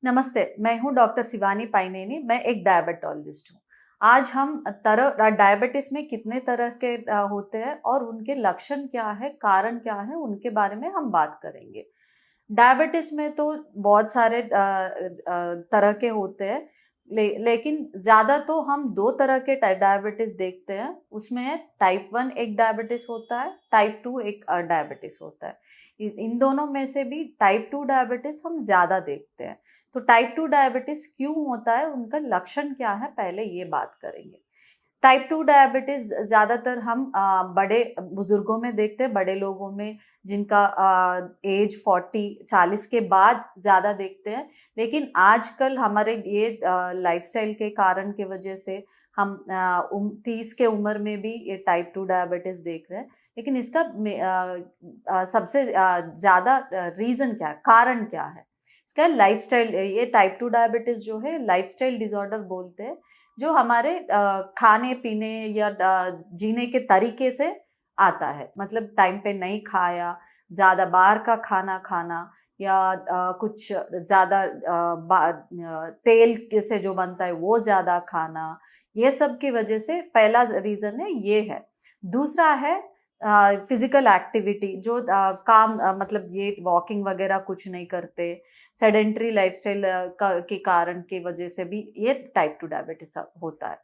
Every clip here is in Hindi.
नमस्ते, मैं हूँ डॉक्टर शिवानी पाइनेनी। मैं एक डायबिटोलॉजिस्ट हूँ। आज हम डायबिटीज में कितने तरह के होते हैं और उनके लक्षण क्या है, कारण क्या है, उनके बारे में हम बात करेंगे। डायबिटीज में तो बहुत सारे तरह के होते हैं, लेकिन ज्यादा तो हम दो तरह के डायबिटीज देखते हैं। उसमें टाइप 1 एक डायबिटीज होता है, टाइप 2 एक डायबिटीज होता है। इन दोनों में से भी टाइप 2 डायबिटीज हम ज्यादा देखते हैं। तो टाइप 2 डायबिटीज क्यों होता है, उनका लक्षण क्या है, पहले ये बात करेंगे। टाइप 2 डायबिटीज ज्यादातर हम बड़े बुजुर्गों में देखते हैं, बड़े लोगों में जिनका एज 40 के बाद ज्यादा देखते हैं। लेकिन आजकल हमारे ये लाइफस्टाइल के कारण की वजह से हम 30 के उम्र में भी ये टाइप 2 डायबिटीज देख रहे हैं। लेकिन इसका सबसे ज्यादा रीजन क्या है, कारण क्या है? इसका लाइफस्टाइल, ये टाइप 2 डायबिटीज जो है लाइफस्टाइल डिसऑर्डर बोलते हैं, जो हमारे खाने पीने या जीने के तरीके से आता है। मतलब टाइम पे नहीं खाया, ज्यादा बाहर का खाना खाना, या कुछ ज्यादा तेल से जो बनता है वो ज्यादा खाना, ये सब की वजह से पहला रीजन है ये है। दूसरा है फिजिकल एक्टिविटी, जो काम मतलब ये वॉकिंग वगैरह कुछ नहीं करते, सेडेंट्री लाइफस्टाइल के कारण की वजह से भी ये टाइप 2 डायबिटीज होता है।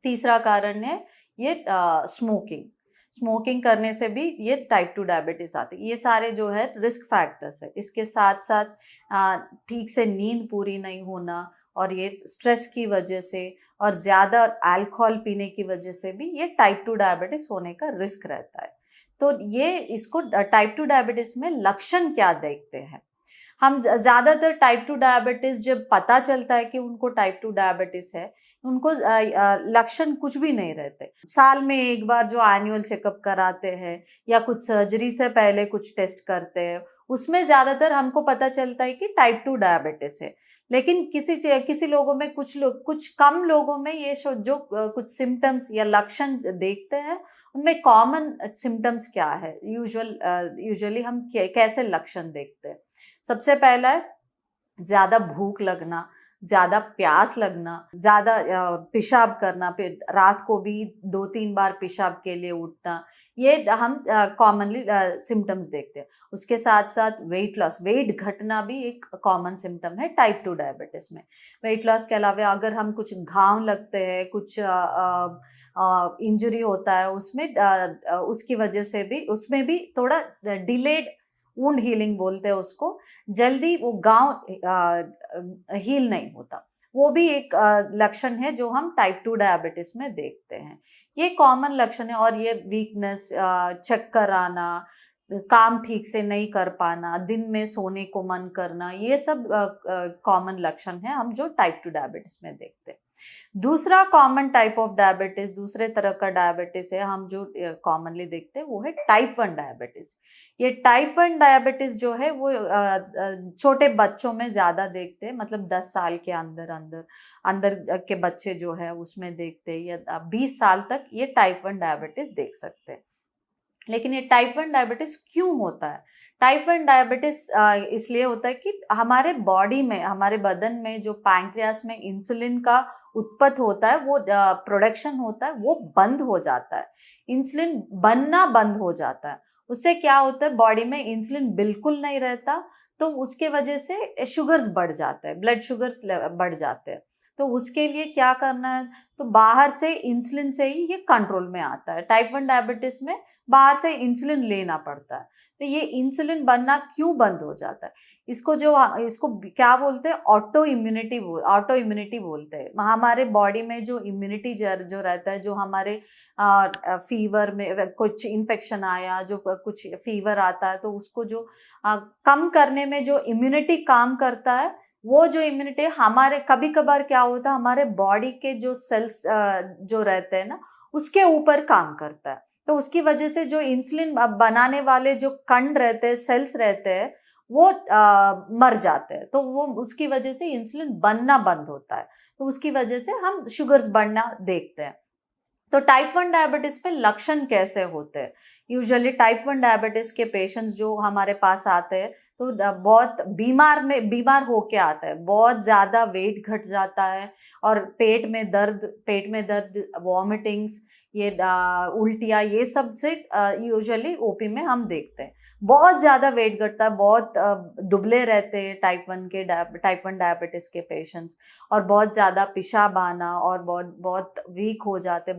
तीसरा कारण है ये स्मोकिंग। स्मोकिंग करने से भी ये टाइप 2 डायबिटीज आती है। ये सारे जो है रिस्क फैक्टर्स है। इसके साथ साथ ठीक से नींद पूरी नहीं होना, और ये स्ट्रेस की वजह से और ज्यादा अल्कोहल पीने की वजह से भी ये टाइप 2 डायबिटीज होने का रिस्क रहता है। तो ये इसको टाइप 2 डायबिटीज में लक्षण क्या देखते हैं? हम ज्यादातर टाइप 2 डायबिटीज जब पता चलता है कि उनको टाइप 2 डायबिटीज है, उनको लक्षण कुछ भी नहीं रहते। साल में एक बार जो एनुअल चेकअप कराते हैं या कुछ सर्जरी से पहले कुछ टेस्ट करते हैं, उसमें ज्यादातर हमको पता चलता है कि टाइप 2 डायबिटीज है। लेकिन किसी लोगों में, कुछ कम लोगों में ये जो कुछ सिम्टम्स या लक्षण देखते हैं, उनमें कॉमन सिम्टम्स क्या है, यूजुअली हम कैसे लक्षण देखते हैं? सबसे पहला है ज्यादा भूख लगना, ज्यादा प्यास लगना, ज्यादा पेशाब करना, फिर रात को भी 2-3 बार पेशाब के लिए उठना, ये हम कॉमनली सिम्टम्स देखते हैं। उसके साथ साथ वेट लॉस, वेट घटना भी एक कॉमन सिम्टम है टाइप 2 डायबिटीज में। वेट लॉस के अलावा अगर हम कुछ घाव लगते हैं, कुछ इंजरी होता है उसमें, उसकी वजह से भी, उसमें भी थोड़ा डिलेड वुंड हीलिंग बोलते हैं उसको, जल्दी वो गांव हील नहीं होता, वो भी एक लक्षण है जो हम टाइप 2 डायबिटीज में देखते हैं। ये कॉमन लक्षण है। और ये वीकनेस, चक्कर आना, काम ठीक से नहीं कर पाना, दिन में सोने को मन करना, ये सब कॉमन लक्षण है हम जो टाइप 2 डायबिटीज में देखते हैं। दूसरा कॉमन टाइप ऑफ डायबिटीज, दूसरे तरह का डायबिटीज है हम जो कॉमनली देखते हैं, वो है टाइप 1 डायबिटीज। ये टाइप 1 डायबिटीज जो है वो छोटे बच्चों में ज्यादा देखते हैं, मतलब 10 साल के अंदर अंदर अंदर के बच्चे जो है उसमें देखते हैं, या 20 साल तक ये टाइप 1 डायबिटीज देख सकते हैं। लेकिन ये टाइप 1 डायबिटीज क्यों होता है? टाइप 1 डायबिटीज इसलिए होता है कि हमारे बॉडी में, हमारे बदन में जो पैंक्रियास में इंसुलिन का उत्पत्ति होता है, वो प्रोडक्शन होता है, वो बंद हो जाता है। इंसुलिन बनना बंद हो जाता है। उससे क्या होता है, बॉडी में इंसुलिन बिल्कुल नहीं रहता, तो उसके वजह से शुगर्स बढ़ जाते हैं, ब्लड शुगर्स बढ़ जाते हैं। तो उसके लिए क्या करना है, तो बाहर से इंसुलिन से ही ये कंट्रोल में आता है। टाइप 1 डायबिटीज में बाहर से इंसुलिन लेना पड़ता है। तो ये इंसुलिन बनना क्यों बंद हो जाता है? इसको क्या बोलते हैं, ऑटो इम्यूनिटी बोलते हैं। हमारे बॉडी में जो इम्यूनिटी जो रहता है, जो हमारे फीवर में कुछ इन्फेक्शन आया, जो कुछ फीवर आता है, तो उसको जो कम करने में जो इम्यूनिटी काम करता है, वो जो इम्यूनिटी हमारे, कभी कभार क्या होता है, हमारे बॉडी के जो सेल्स जो रहते हैं ना, उसके ऊपर काम करता है। तो उसकी वजह से जो इंसुलिन बनाने वाले जो कण रहते हैं, सेल्स रहते हैं, वो मर जाते हैं। तो वो उसकी वजह से इंसुलिन बनना बंद होता है। तो उसकी वजह से हम शुगर्स बढ़ना देखते हैं। तो टाइप 1 डायबिटीज पे लक्षण कैसे होते हैं? यूजुअली टाइप 1 डायबिटीज के पेशेंट्स जो हमारे पास आते हैं, तो बहुत बीमार होके आता है, बहुत ज्यादा वेट घट जाता है, और पेट में दर्द, वॉमिटिंग्स, ये उल्टियाँ, ये सब से यूजुअली ओपी में हम देखते हैं। बहुत ज्यादा वेट घटता है, बहुत दुबले रहते हैं टाइप 1 डायबिटीज के पेशेंट्स, और बहुत ज्यादा पेशाब आना, और बहुत बहुत वीक हो जाते,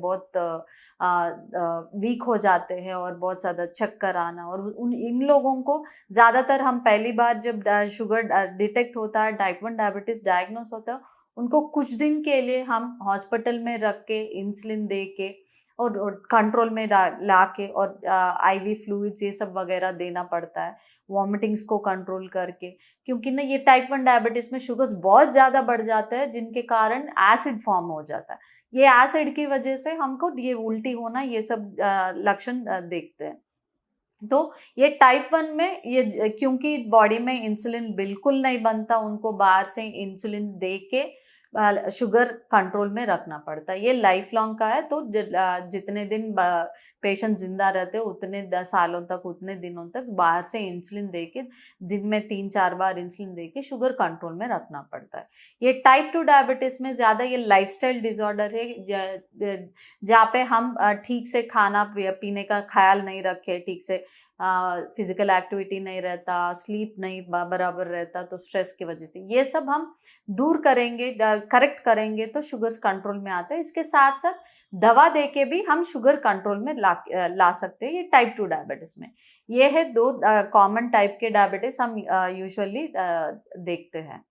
वीक हो जाते हैं, और बहुत ज्यादा चक्कर आना। और इन लोगों को ज्यादातर, हम पहली बार जब शुगर डिटेक्ट होता है, टाइप 1 डायबिटीज डायग्नोस होता है, उनको कुछ दिन के लिए हम हॉस्पिटल में रख के इंसुलिन दे के और कंट्रोल में ला के, और आईवी फ्लूइड्स ये सब वगैरह देना पड़ता है, वॉमिटिंग्स को कंट्रोल करके। क्योंकि ना ये टाइप 1 डायबिटीज में शुगर्स बहुत ज्यादा बढ़ जाता है, जिनके कारण एसिड फॉर्म हो जाता है। ये एसिड की वजह से हमको ये उल्टी होना, ये सब लक्षण देखते हैं। तो ये टाइप 1 में ये, क्योंकि बॉडी में इंसुलिन बिल्कुल नहीं बनता, उनको बाहर से इंसुलिन दे के शुगर कंट्रोल में रखना पड़ता है। ये लाइफ लॉन्ग का है, तो जितने दिन पेशेंट जिंदा रहते हैं, उतने 10 सालों तक, उतने दिनों तक बाहर से इंसुलिन दे के, दिन में 3-4 बार इंसुलिन दे के शुगर कंट्रोल में रखना पड़ता है। ये टाइप 2 डायबिटीज में ज्यादा ये लाइफस्टाइल डिसऑर्डर है, जहाँ पे हम ठीक से खाना पीने का ख्याल नहीं रखे, ठीक से फिजिकल एक्टिविटी नहीं रहता, स्लीप नहीं बराबर रहता, तो स्ट्रेस की वजह से ये सब हम दूर करेंगे, करेक्ट करेंगे, तो शुगर्स कंट्रोल में आता है। इसके साथ साथ दवा दे के भी हम शुगर कंट्रोल में ला सकते हैं। ये टाइप 2 डायबिटीज में ये है 2 कॉमन टाइप के डायबिटीज हम यूजुअली देखते हैं।